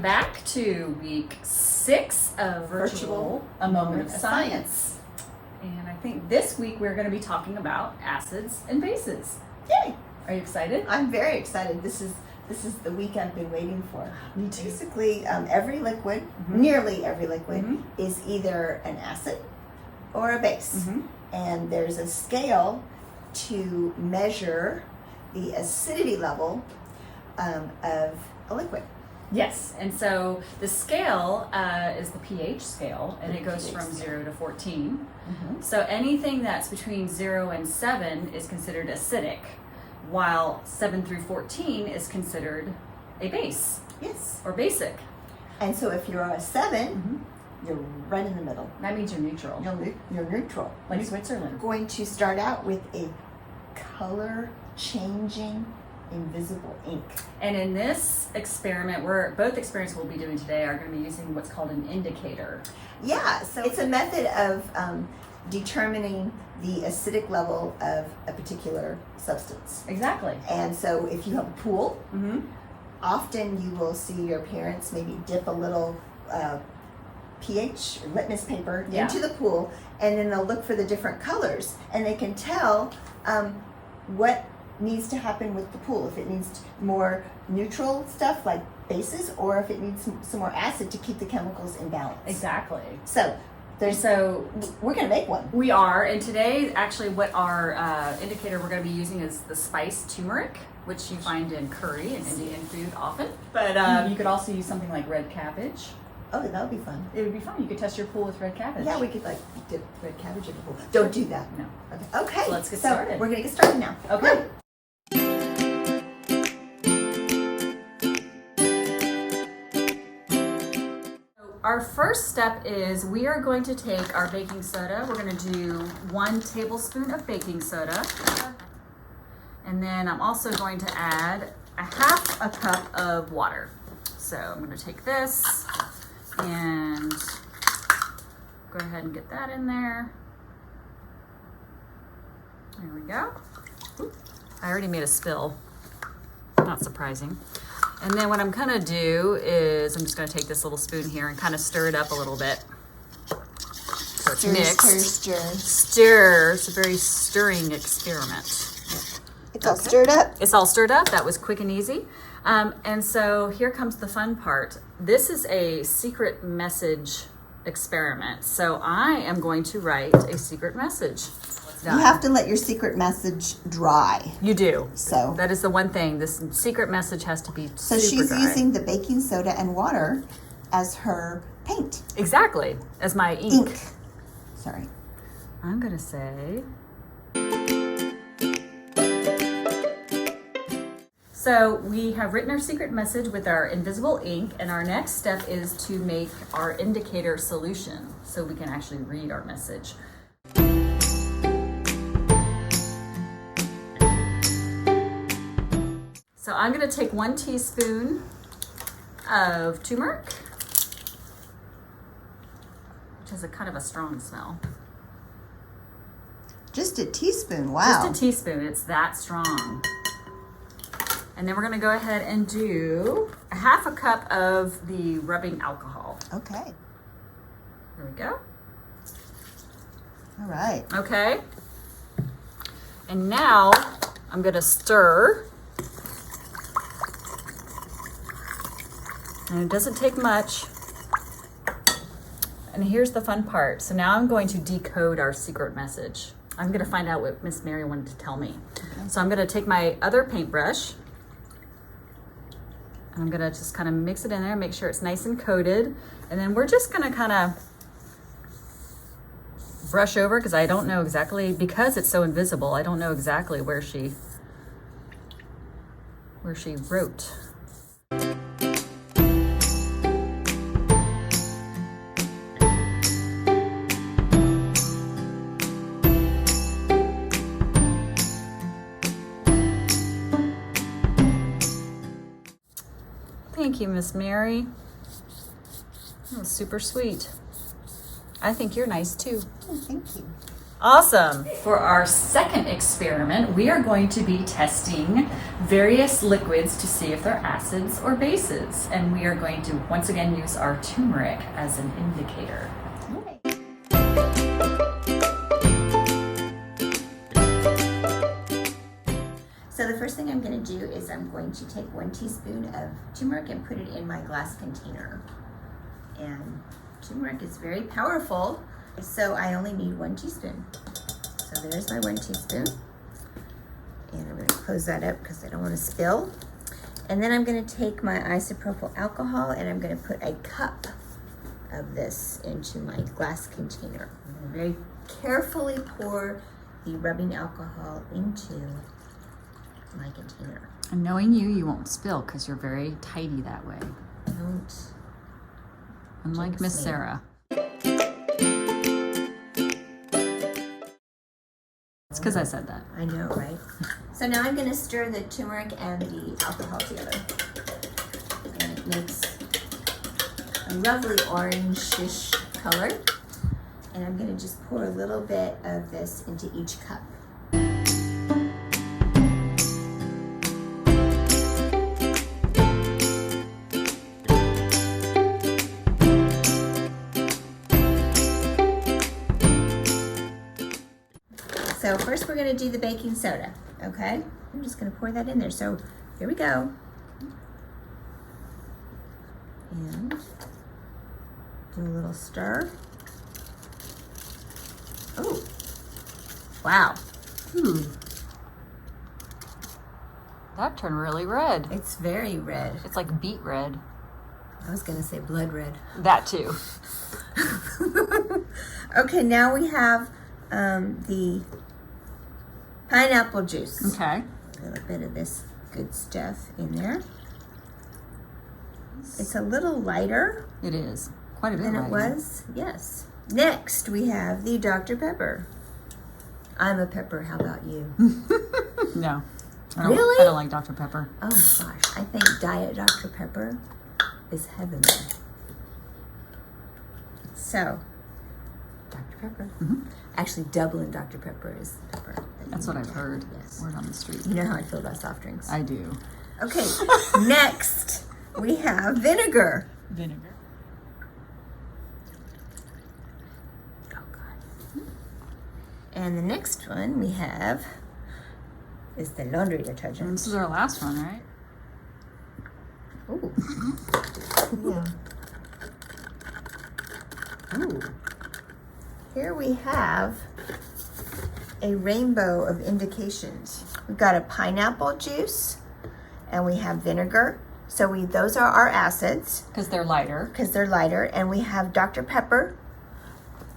Welcome back to week 6 of Virtual, a Moment of Science. And I think this week we're going to be talking about acids and bases. Yay! Are you excited? I'm very excited. This is the week I've been waiting for. Me too. Basically, every liquid, nearly every liquid, is either an acid or a base. And there's a scale to measure the acidity level of a liquid. Yes, and so the scale is the pH scale, and it goes from 0 to 14. So anything that's between 0 and 7 is considered acidic, while 7 through 14 is considered a base. Yes. Or basic. And so if you're a 7, you're right in the middle. That means you're neutral. You're neutral. Like Switzerland. We're going to start out with a color-changing invisible ink. And in this experiment, both experiments we'll be doing today are going to be using what's called an indicator. Yeah, so it's a method of determining the acidic level of a particular substance. Exactly. And so if you have a pool, often you will see your parents maybe dip a little pH or litmus paper into the pool, and then they'll look for the different colors, and they can tell what needs to happen with the pool, if it needs more neutral stuff like bases, or if it needs some more acid to keep the chemicals in balance. Exactly. So we're going to make one. We are, and today actually what our indicator we're going to be using is the spice turmeric, which you find in curry and Indian food often. But you could also use something like red cabbage. Oh, that would be fun. It would be fun. You could test your pool with red cabbage. Yeah, we could like dip red cabbage in the pool. Don't do that. No. Okay. So let's get started. We're going to get started now. Okay. Our first step is we are going to take our baking soda. We're going to do 1 tablespoon of baking soda. And then I'm also going to add a half a cup of water. So I'm going to take this and go ahead and get that in there. There we go. I already made a spill. Not surprising. And then what I'm gonna do is I'm just gonna take this little spoon here and kind of stir it up a little bit. So it's mixed. Stir. It's a very stirring experiment. It's all stirred up. It's all stirred up. That was quick and easy. And so here comes the fun part. This is a secret message experiment. So I am going to write a secret message. You have to let your secret message dry. You do. So that is the one thing. This secret message has to be so super she's dry. using the baking soda and water as her paint. Exactly. As my ink. Sorry. I'm going to say... So we have written our secret message with our invisible ink, and our next step is to make our indicator solution so we can actually read our message. So I'm going to take 1 teaspoon of turmeric, which has a kind of a strong smell. Just a teaspoon, wow. Just a teaspoon, it's that strong. And then we're going to go ahead and do a half a cup of the rubbing alcohol. Okay. There we go. All right. Okay. And now I'm going to stir. And it doesn't take much. And here's the fun part. So now I'm going to decode our secret message. I'm going to find out what Miss Mary wanted to tell me. Okay. So I'm going to take my other paintbrush. And I'm going to just kind of mix it in there, make sure it's nice and coated. And then we're just going to kind of brush over, because I don't know exactly, because it's so invisible, I don't know exactly where she wrote. Thank you, Miss Mary. That was super sweet. I think you're nice too. Oh, thank you. Awesome. For our second experiment, we are going to be testing various liquids to see if they're acids or bases. And we are going to once again use our turmeric as an indicator. So the first thing I'm going to do is I'm going to take 1 teaspoon of turmeric and put it in my glass container. And turmeric is very powerful, so I only need 1 teaspoon. So there's my 1 teaspoon. And I'm going to close that up because I don't want to spill. And then I'm going to take my isopropyl alcohol and I'm going to put a cup of this into my glass container. I'm going to very carefully pour the rubbing alcohol into my container. And knowing you, you won't spill because you're very tidy that way. Don't. Unlike Miss Sarah. It's because I said that. I know, right? So now I'm going to stir the turmeric and the alcohol together. And it makes a lovely orange-ish color. And I'm going to just pour a little bit of this into each cup. So first we're going to do the baking soda, okay? I'm just going to pour that in there. So here we go. And do a little stir. Oh, wow. Ooh. That turned really red. It's very red. It's like beet red. I was going to say blood red. That too. Okay, now we have the pineapple juice. Okay. A little bit of this good stuff in there. It's a little lighter It is. Quite a bit than it lighter. was. Yes. Next, we have the Dr. Pepper. I'm a pepper. How about you? No. Really? I don't like Dr. Pepper. Oh gosh, I think Diet Dr. Pepper is heavenly. So, Dr. Pepper. Mm-hmm. Actually, Dublin Dr. Pepper is pepper. That's what I've heard. Yes. Word on the street. You know how I feel about soft drinks. I do. Okay, next we have vinegar. Vinegar. Oh God. And the next one we have is the laundry And detergent. this is our last one, right? Ooh. Yeah. Ooh. Here we have a rainbow of indications. We've got a pineapple juice and we have vinegar. So those are our acids Because they're lighter. because they're lighter. And we have Dr. Pepper,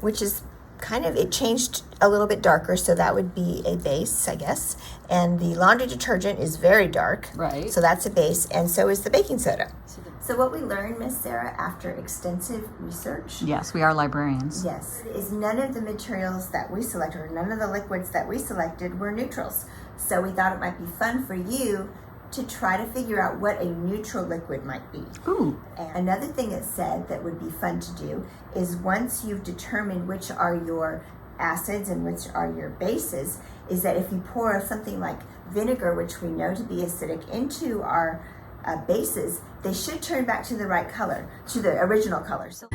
which is it changed a little bit darker, so that would be a base, I guess. And the laundry detergent is very dark. Right. So that's a base, and so is the baking soda. So what we learned, Miss Sarah, after extensive research, Yes, we are librarians. yes, is none of the materials that we selected, or none of the liquids that we selected were neutrals. So we thought it might be fun for you to try to figure out what a neutral liquid might be. Ooh. And another thing it said that would be fun to do is once you've determined which are your acids and which are your bases, is that if you pour something like vinegar, which we know to be acidic, into our bases, they should turn back to the right color, to the original color. So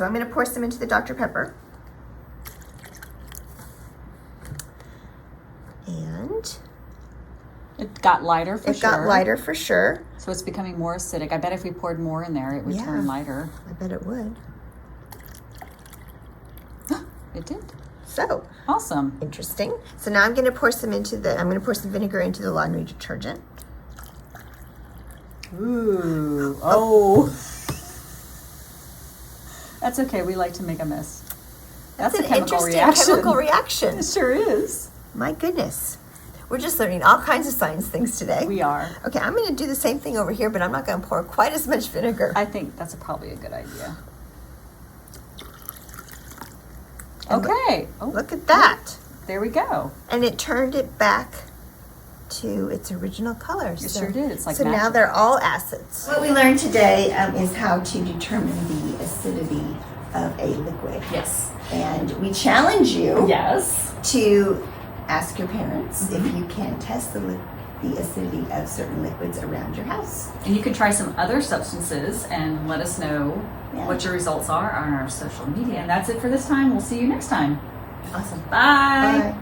I'm going to pour some into the Dr. Pepper. And It got lighter for it sure. got lighter for sure. So it's becoming more acidic. I bet if we poured more in there, it would Yeah. turn lighter. I bet it would. It did. So Awesome. interesting. So now I'm going to pour some vinegar into the laundry detergent. Ooh. Oh. That's okay. We like to make a mess. That's a an chemical interesting reaction. chemical reaction. It sure is. My goodness. We're just learning all kinds of science things today. We are. Okay, I'm going to do the same thing over here, but I'm not going to pour quite as much vinegar. I think that's probably a good idea. And Okay. Look at that. There we go. And it turned it back to its original color. It sure did. It's like so now magic. they're all acids. What we learned today is how to determine the acidity of a liquid. Yes. And we challenge you Yes. to ask your parents if you can test the acidity of certain liquids around your house. And you can try some other substances and let us know what your results are on our social media. And that's it for this time. We'll see you next time. Awesome. Bye. Bye.